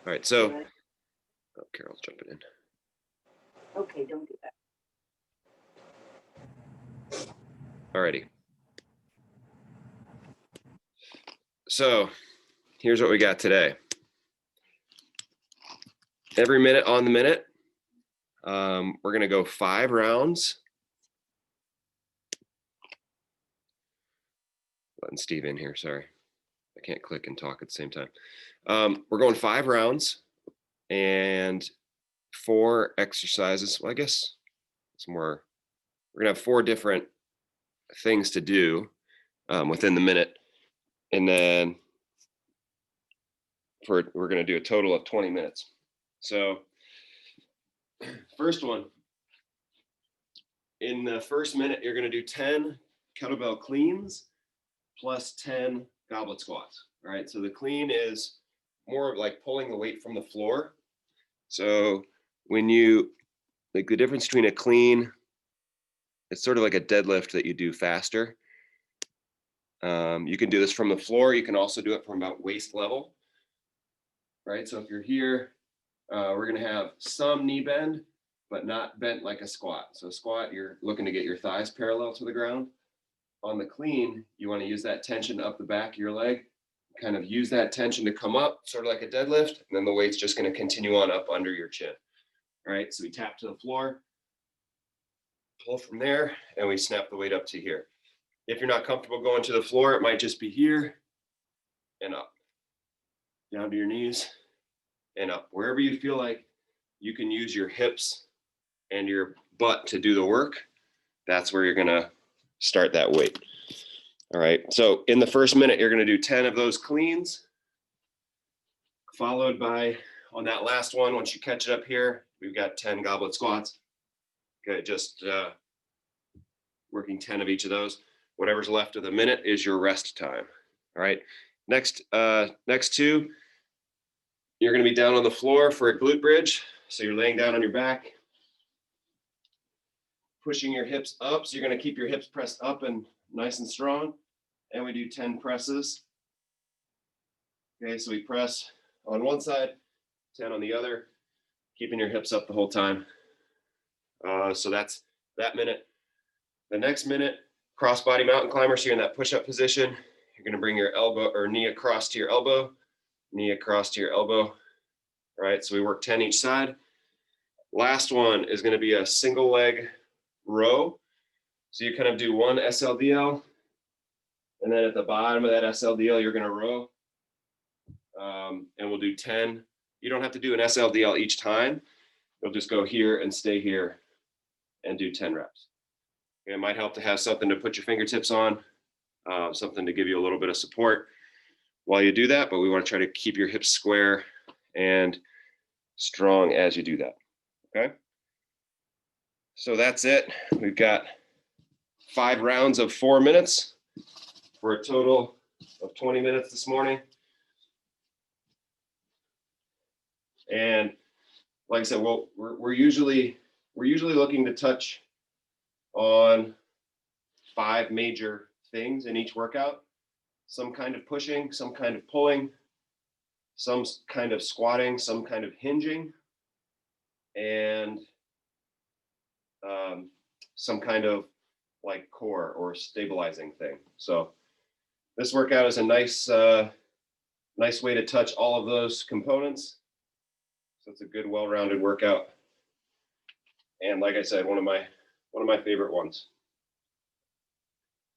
All right, so, oh, Carol's jumping in. Okay, don't do that. Alrighty. So here's what we got today. Every minute on the minute, we're gonna go 5 rounds. Letting Steve in here, sorry. I can't click and talk at the same time. We're going 5 rounds and 4 exercises. Well, I guess it's more, we're gonna have 4 different things to do within the minute. And then we're gonna do a total of 20 minutes. So first one, in the first minute, you're gonna do 10 kettlebell cleans plus 10 goblet squats. All right, so the clean is more of like pulling the weight from the floor. So when you, like the difference between a clean, it's sort of like a deadlift that you do faster. You can do this from the floor. You can also do it from about waist level. Right, so if you're here, we're gonna have some knee bend, but not bent like a squat. So squat, you're looking to get your thighs parallel to the ground. On the clean, you want to use that tension up the back of your leg, kind of use that tension to come up, sort of like a deadlift, and then the weight's just going to continue on up under your chin. All right, so we tap to the floor, pull from there, and we snap the weight up to here. If you're not comfortable going to the floor, it might just be here and up, down to your knees and up. Wherever you feel like you can use your hips and your butt to do the work, that's where you're going to start that weight. All right, so in the first minute, you're gonna do 10 of those cleans, followed by, on that last one, once you catch it up here, we've got 10 goblet squats. Okay, just working 10 of each of those. Whatever's left of the minute is your rest time. All right, next 2, you're gonna be down on the floor for a glute bridge. So you're laying down on your back, pushing your hips up. So you're gonna keep your hips pressed up and nice and strong. And we do 10 presses. Okay, so we press on one side, 10 on the other, keeping your hips up the whole time. So that's that minute. The next minute, crossbody mountain climber. So you're in that push-up position. You're gonna bring your elbow or knee across to your elbow, knee across to your elbow. All right, so we work 10 each side. Last one is gonna be a single leg row. So you kind of do one SLDL, and then at the bottom of that SLDL, you're gonna row. And we'll do 10. You don't have to do an SLDL each time. You'll just go here and stay here and do 10 reps. Okay, it might help to have something to put your fingertips on, something to give you a little bit of support while you do that, but we want to try to keep your hips square and strong as you do that, okay? So that's it. We've got 5 rounds of 4 minutes for a total of 20 minutes this morning. And like I said, we're usually looking to touch on 5 major things in each workout. Some kind of pushing, some kind of pulling, some kind of squatting, some kind of hinging, and some kind of like core or stabilizing thing. So this workout is a nice way to touch all of those components. So it's a good, well-rounded workout. And like I said, one of my favorite ones.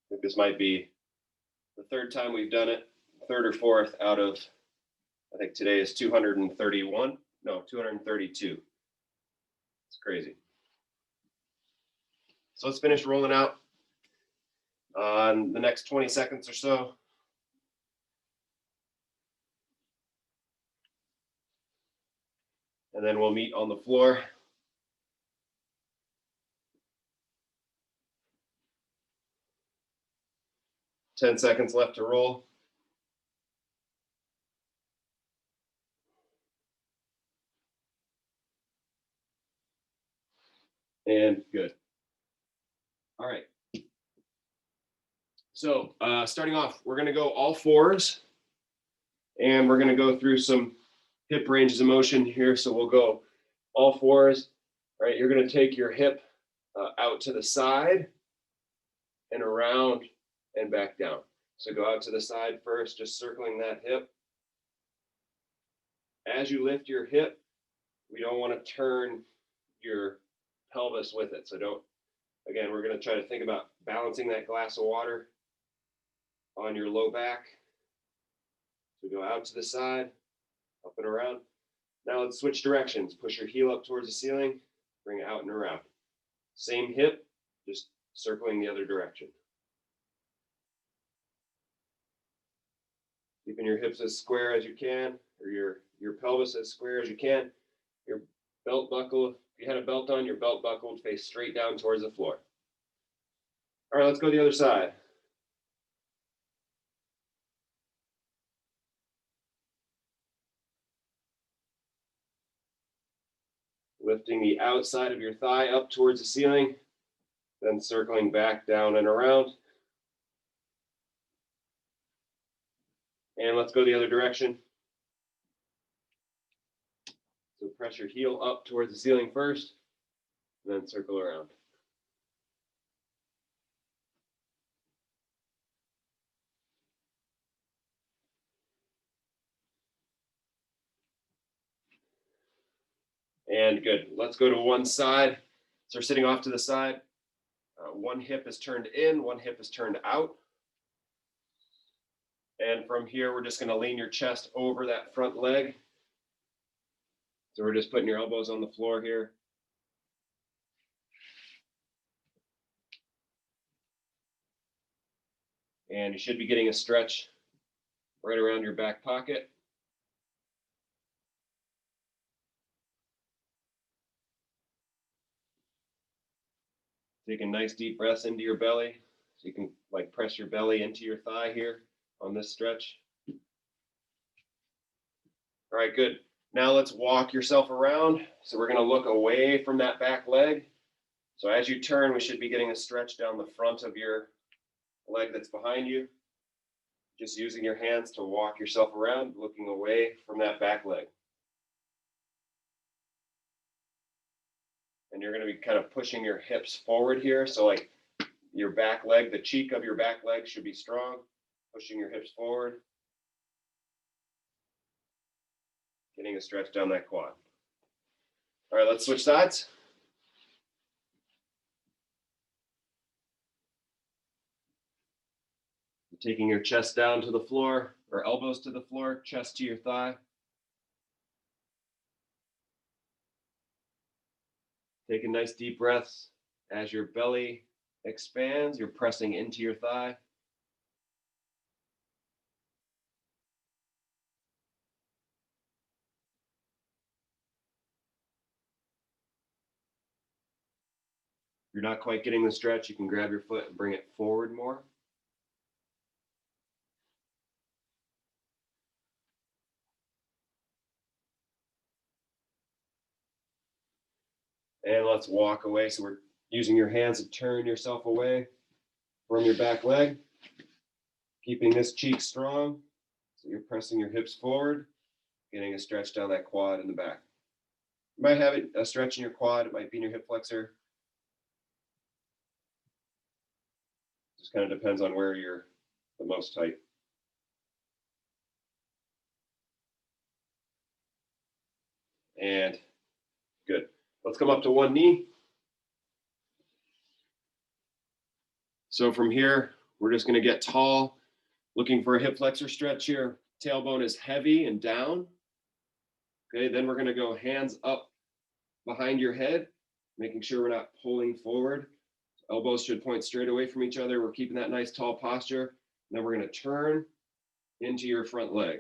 I think this might be the 3rd time we've done it, 3rd or 4th out of, I think today is 231, no, 232. It's crazy. So let's finish rolling out on the next 20 seconds or so. And then we'll meet on the floor. Ten seconds left to roll. And good. All right. So starting off, we're going to go all 4s, and we're going to go through some hip ranges of motion here. So we'll go all fours, right? You're going to take your hip out to the side and around and back down. So go out to the side first, just circling that hip. As you lift your hip, we don't want to turn your pelvis with it. So don't, again, we're going to try to think about balancing that glass of water on your low back. So go out to the side, up and around. Now let's switch directions. Push your heel up towards the ceiling, bring it out and around. Same hip, just circling the other direction. Keeping your hips as square as you can, or your pelvis as square as you can. Your belt buckle, if you had a belt on, your belt buckle would face straight down towards the floor. All right, let's go to the other side. Lifting the outside of your thigh up towards the ceiling, then circling back down and around. And let's go the other direction. So press your heel up towards the ceiling first, and then circle around. And good. Let's go to one side. So we're sitting off to the side. One hip is turned in, one hip is turned out. And from here, we're just going to lean your chest over that front leg. So we're just putting your elbows on the floor here. And you should be getting a stretch right around your back pocket. Taking nice deep breaths into your belly. So you can like press your belly into your thigh here on this stretch. All right, good. Now let's walk yourself around. So we're going to look away from that back leg. So as you turn, we should be getting a stretch down the front of your leg that's behind you. Just using your hands to walk yourself around, looking away from that back leg. And you're going to be kind of pushing your hips forward here. So like your back leg, the cheek of your back leg should be strong, pushing your hips forward. Getting a stretch down that quad. All right, let's switch sides. Taking your chest down to the floor, or elbows to the floor, chest to your thigh. Taking nice deep breaths. As your belly expands, you're pressing into your thigh. If you're not quite getting the stretch, you can grab your foot and bring it forward more. And let's walk away. So we're using your hands to turn yourself away from your back leg. Keeping this cheek strong. So you're pressing your hips forward, getting a stretch down that quad in the back. You might have a stretch in your quad. It might be in your hip flexor. Just kind of depends on where you're the most tight. And good. Let's come up to one knee. So from here, we're just going to get tall, looking for a hip flexor stretch here. Tailbone is heavy and down. Okay, then we're going to go hands up behind your head, making sure we're not pulling forward. Elbows should point straight away from each other. We're keeping that nice tall posture. And then we're going to turn into your front leg.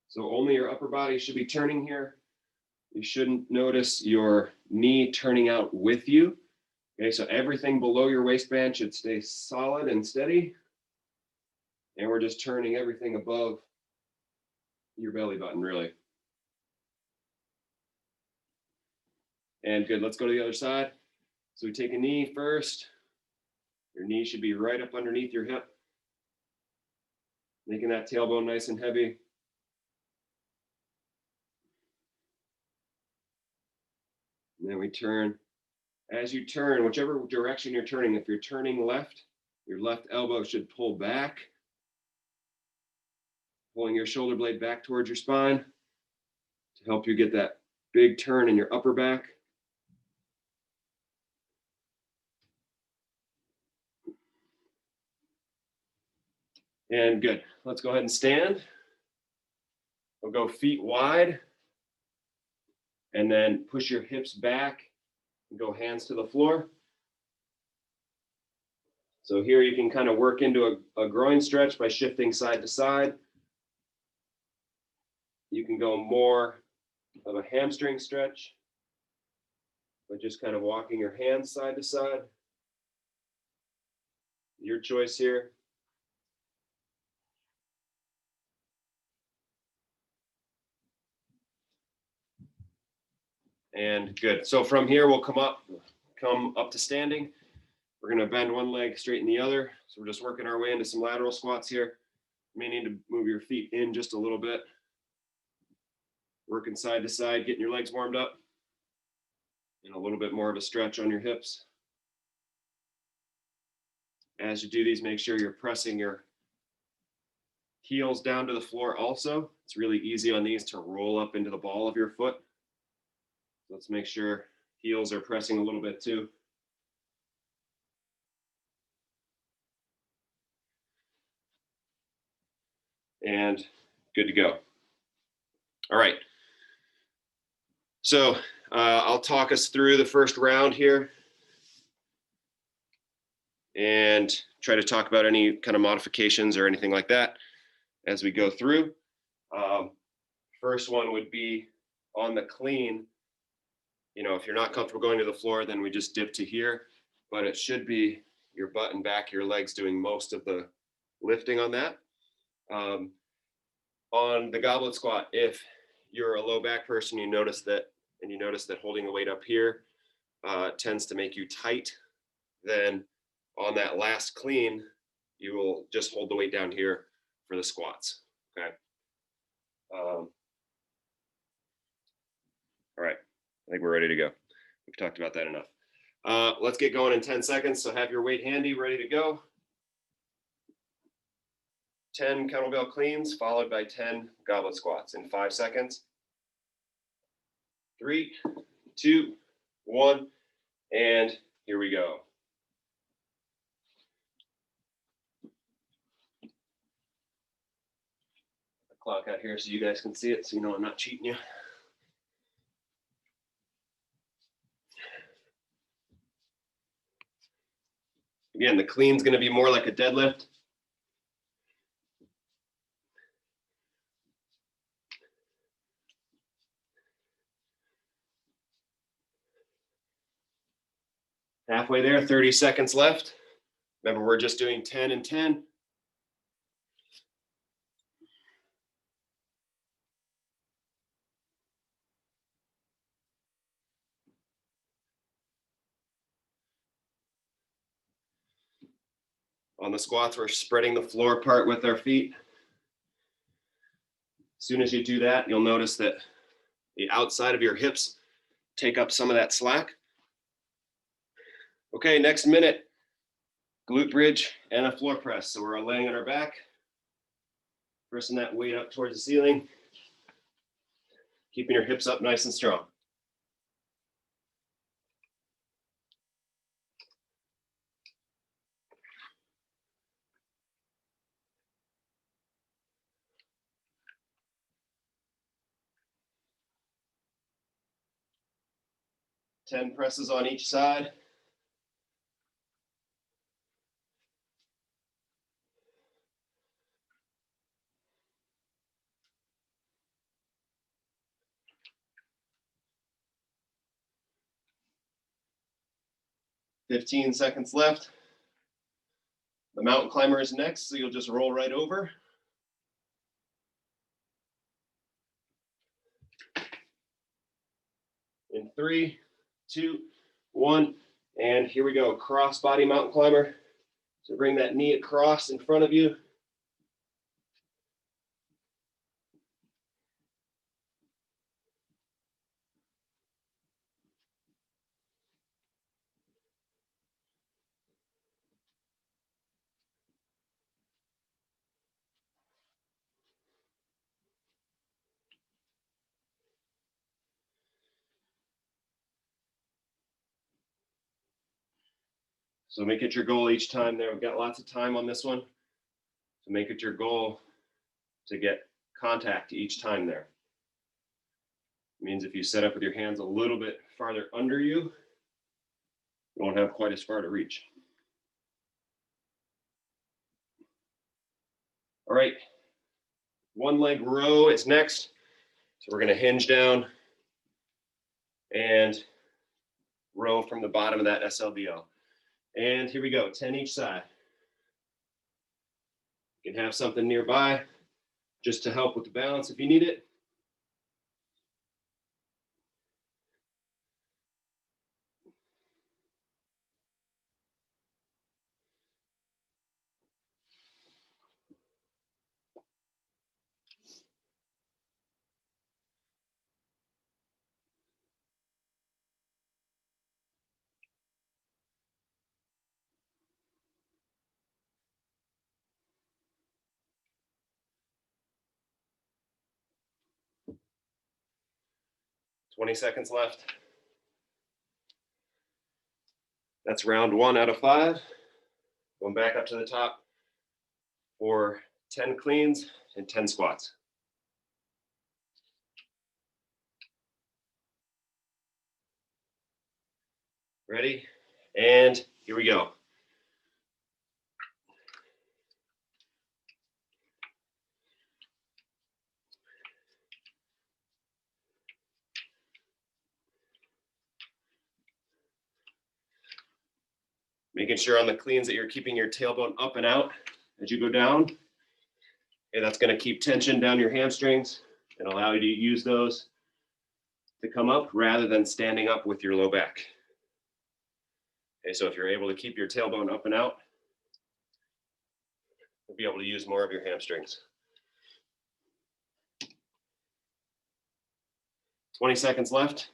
So only your upper body should be turning here. You shouldn't notice your knee turning out with you. Okay, so everything below your waistband should stay solid and steady. And we're just turning everything above your belly button, really. And good, let's go to the other side. So we take a knee first. Your knee should be right up underneath your hip. Making that tailbone nice and heavy. And then we turn. As you turn, whichever direction you're turning, if you're turning left, your left elbow should pull back, pulling your shoulder blade back towards your spine to help you get that big turn in your upper back. And good. Let's go ahead and stand. We'll go feet wide. And then push your hips back and go hands to the floor. So here you can kind of work into a groin stretch by shifting side to side. You can go more of a hamstring stretch by just kind of walking your hands side to side. Your choice here. And good. So from here, we'll come up to standing. We're going to bend one leg, straighten the other. So we're just working our way into some lateral squats here. You may need to move your feet in just a little bit. Working side to side, getting your legs warmed up. And a little bit more of a stretch on your hips. As you do these, make sure you're pressing your heels down to the floor also. It's really easy on these to roll up into the ball of your foot. Let's make sure heels are pressing a little bit too. And good to go. All right. So I'll talk us through the first round here and try to talk about any kind of modifications or anything like that as we go through. First one would be on the clean. You know, if you're not comfortable going to the floor, then we just dip to here, but it should be your butt and back, your legs doing most of the lifting on that. On the goblet squat, if you're a low back person, you notice that holding the weight up here tends to make you tight, then on that last clean, you will just hold the weight down here for the squats, okay? All right, I think we're ready to go. We've talked about that enough. Let's get going in 10 seconds. So have your weight handy, ready to go. 10 kettlebell cleans followed by 10 goblet squats in 5 seconds. 3, 2, 1, and here we go. The clock out here so you guys can see it, so you know I'm not cheating you. Again, the clean's going to be more like a deadlift. Halfway there, 30 seconds left. Remember, we're just doing 10 and 10. On the squats, we're spreading the floor apart with our feet. As soon as you do that, you'll notice that the outside of your hips take up some of that slack. Okay, next minute, glute bridge and a floor press. So we're laying on our back, pressing that weight up towards the ceiling, keeping your hips up nice and strong. Ten presses on each side. "15 seconds left. The mountain climber is next, so you'll just roll right over. In 3, 2, 1, and here we go. Cross body mountain climber. So bring that knee across in front of you. So make it your goal each time there. We've got lots of time on this one. So make it your goal to get contact each time there. It means if you set up with your hands a little bit farther under you, you won't have quite as far to reach. All right, one leg row is next. So we're gonna hinge down and row from the bottom of that SLDL. And here we go, 10 each side. You can have something nearby just to help with the balance if you need it. Twenty seconds left. That's round 1 out of 5. Going back up to the top for 10 cleans and 10 squats. Ready? And here we go. Making sure on the cleans that you're keeping your tailbone up and out as you go down. Okay, that's going to keep tension down your hamstrings and allow you to use those to come up rather than standing up with your low back. Okay, so if you're able to keep your tailbone up and out, you'll be able to use more of your hamstrings. 20 seconds left.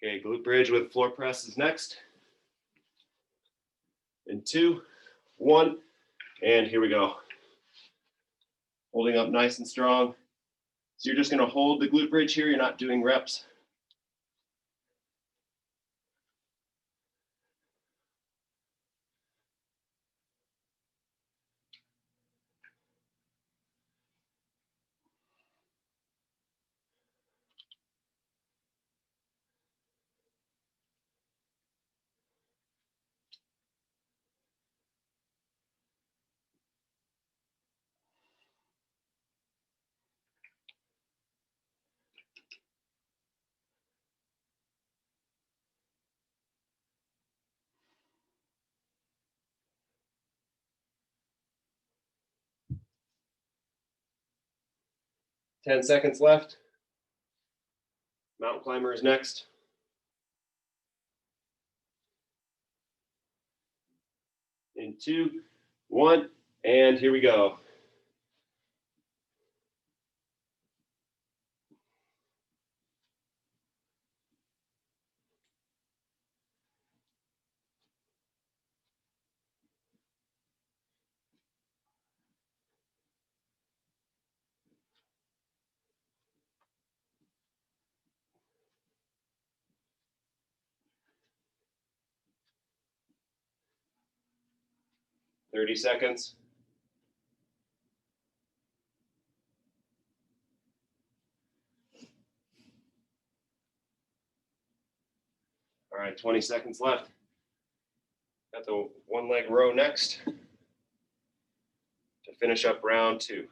Okay, glute bridge with floor press is next. In 2, 1, and here we go. Holding up nice and strong. So you're just going to hold the glute bridge here. You're not doing reps. Ten seconds left. Mountain climber is next. In 2, 1, and here we go. Thirty seconds. All right, 20 seconds left. Got the one leg row next to finish up round 2.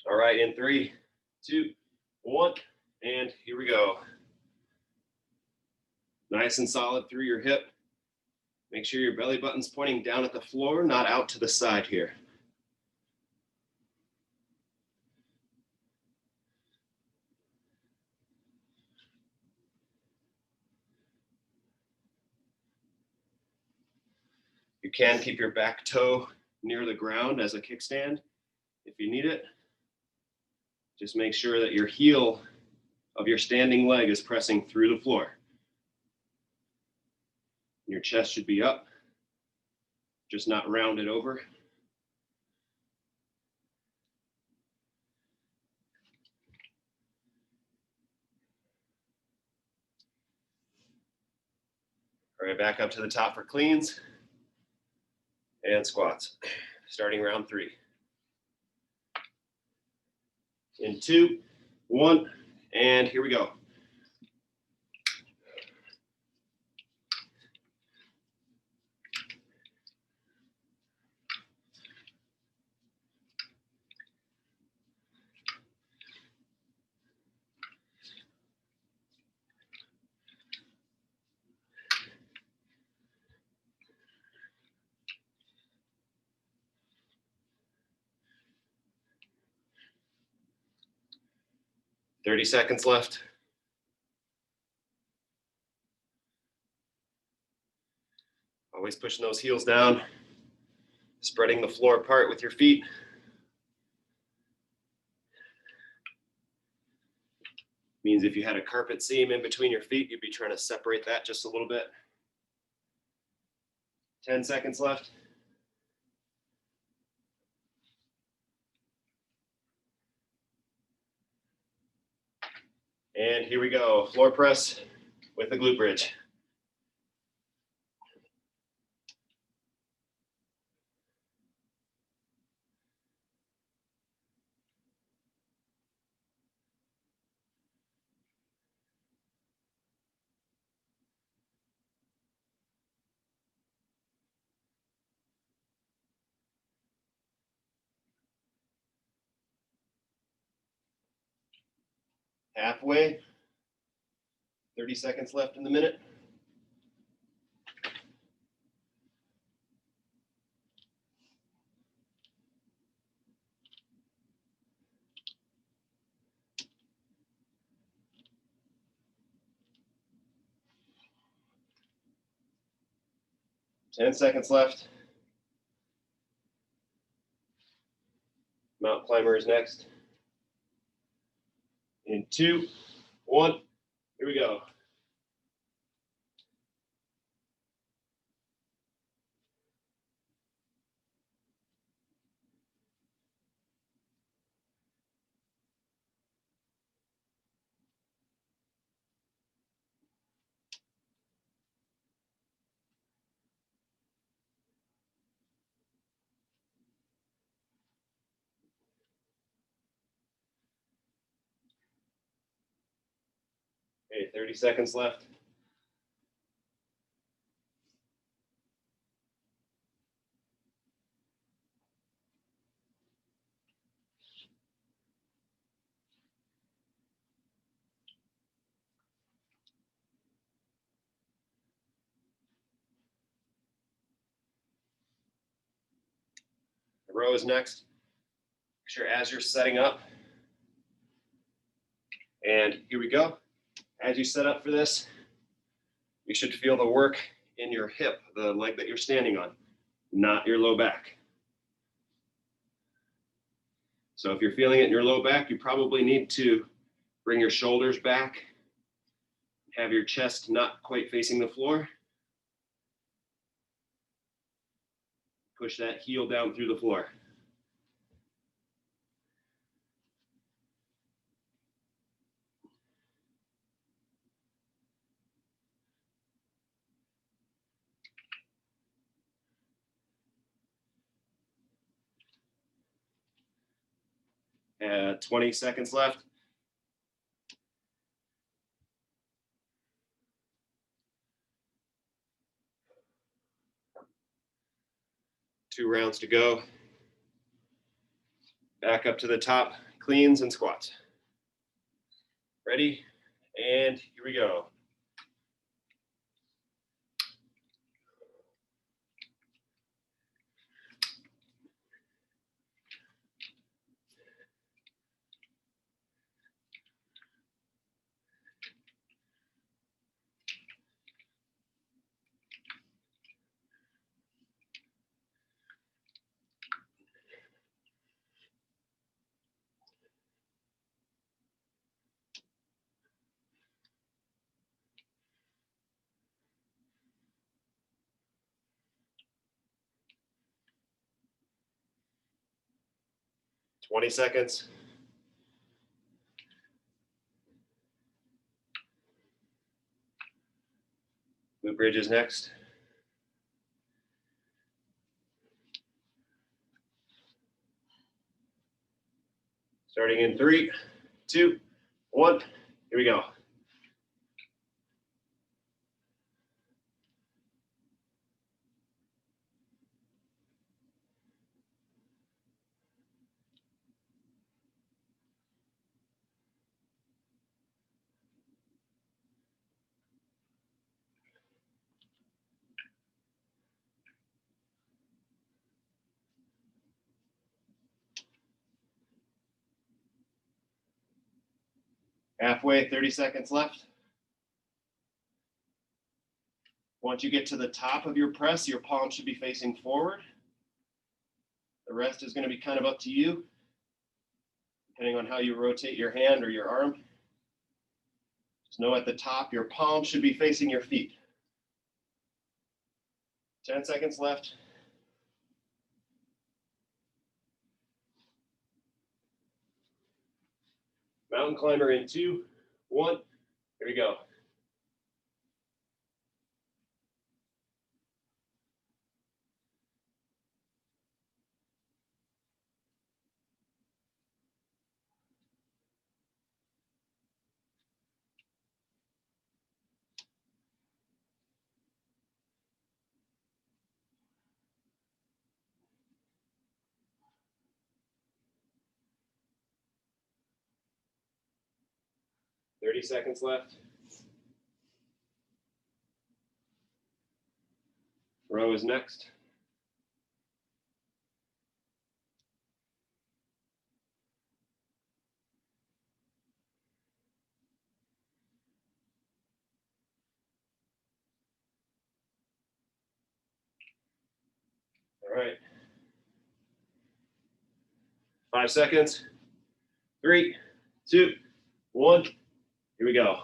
All right, in 3, 2, 1, and here we go. Nice and solid through your hip. Make sure your belly button's pointing down at the floor, not out to the side here. You can keep your back toe near the ground as a kickstand if you need it. Just make sure that your heel of your standing leg is pressing through the floor. Your chest should be up, just not rounded over. All right, back up to the top for cleans and squats. Starting round 3. In 2, 1, and here we go. Thirty seconds left. Always pushing those heels down, spreading the floor apart with your feet. Means if you had a carpet seam in between your feet, you'd be trying to separate that just a little bit. 10 seconds left. And here we go, floor press with the glute bridge. Halfway, 30 seconds left in the minute. Ten seconds left. Mountain climber is next. In 2, 1, here we go. Okay, 30 seconds left. The row is next. Make sure as you're setting up, and here we go. As you set up for this, you should feel the work in your hip, the leg that you're standing on, not your low back. So if you're feeling it in your low back, you probably need to bring your shoulders back, have your chest not quite facing the floor. Push that heel down through the floor. At 20 seconds left. Two rounds to go. Back up to the top, cleans and squats. Ready? And here we go. 20 seconds. Glute bridges next. Starting in 3, 2, 1. Here we go. Halfway, 30 seconds left. Once you get to the top of your press, your palm should be facing forward. The rest is going to be kind of up to you, depending on how you rotate your hand or your arm. Just know at the top, your palm should be facing your feet. 10 seconds left. Mountain climber in 2, 1. Here we go. Thirty seconds left. Row is next. All right. 5 seconds. 3, 2, 1. Here we go.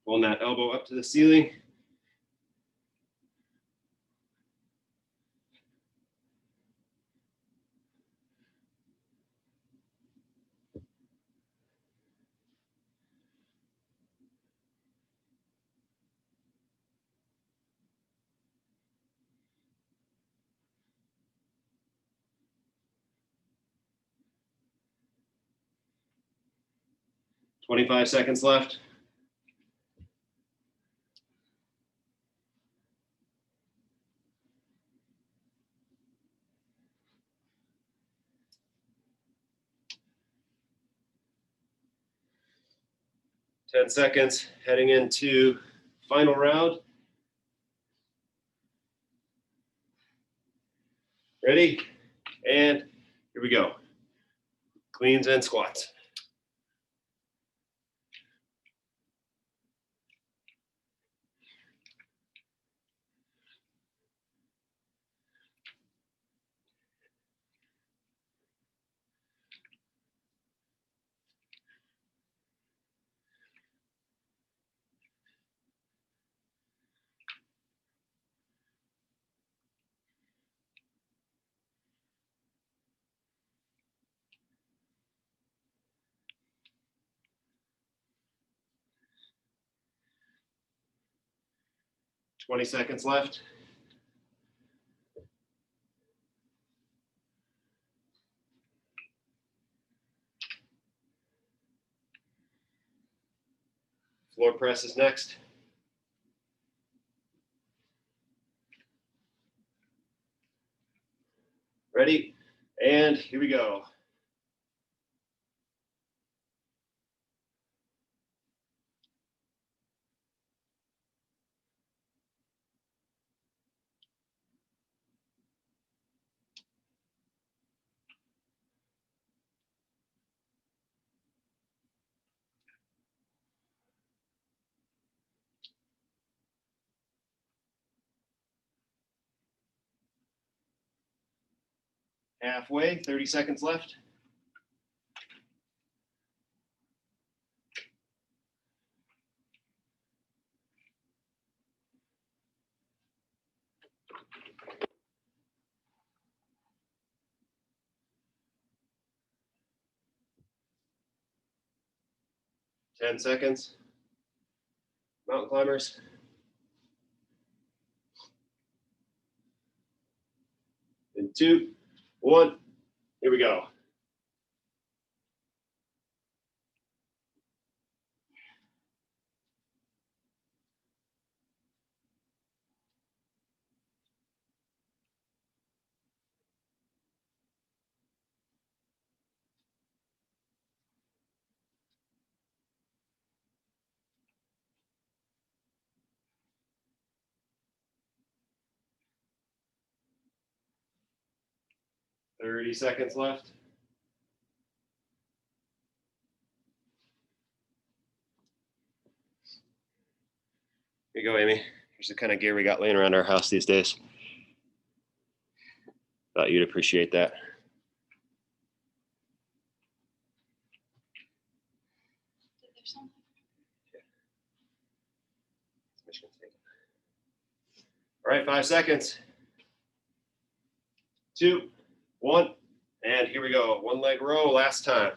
Pulling that elbow up to the ceiling. Twenty-five seconds left. Ten seconds, heading into final round. Ready? And here we go. Cleans and squats. Twenty seconds left. Floor press is next. Ready? And here we go. Halfway, 30 seconds left. 10 seconds. Mountain climbers. In 2, 1, here we go. Thirty seconds left. Here you go, Amy. Here's the kind of gear we got laying around our house these days. Thought you'd appreciate that. All right, 5 seconds. 2, 1, and here we go. One leg row, last time.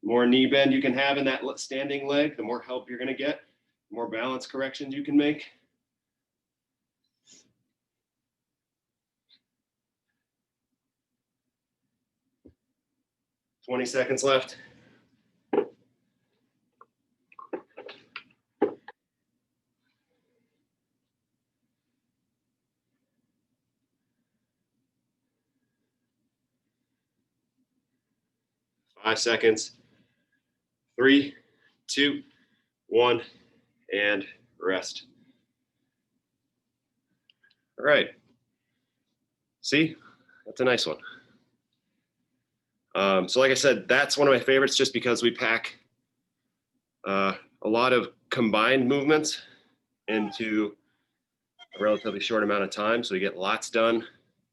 The more knee bend you can have in that standing leg, the more help you're going to get, the more balance corrections you can make. Twenty seconds left. Five seconds. 3, 2, 1, and rest. All right. See, that's a nice one. So like I said, that's one of my favorites just because we pack a lot of combined movements into a relatively short amount of time. So we get lots done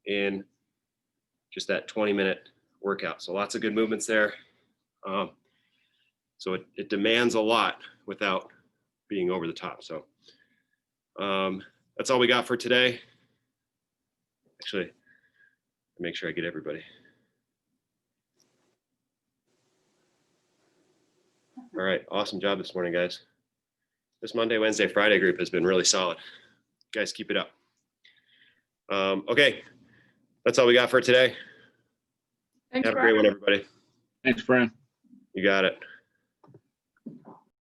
in just that 20-minute workout. So lots of good movements there. So it demands a lot without being over the top. So that's all we got for today. Actually, make sure I get everybody. All right, awesome job this morning, guys. This Monday, Wednesday, Friday group has been really solid. You guys, keep it up. Okay, that's all we got for today. Thanks, Have a great one, everybody. Thanks, Brian. You got it.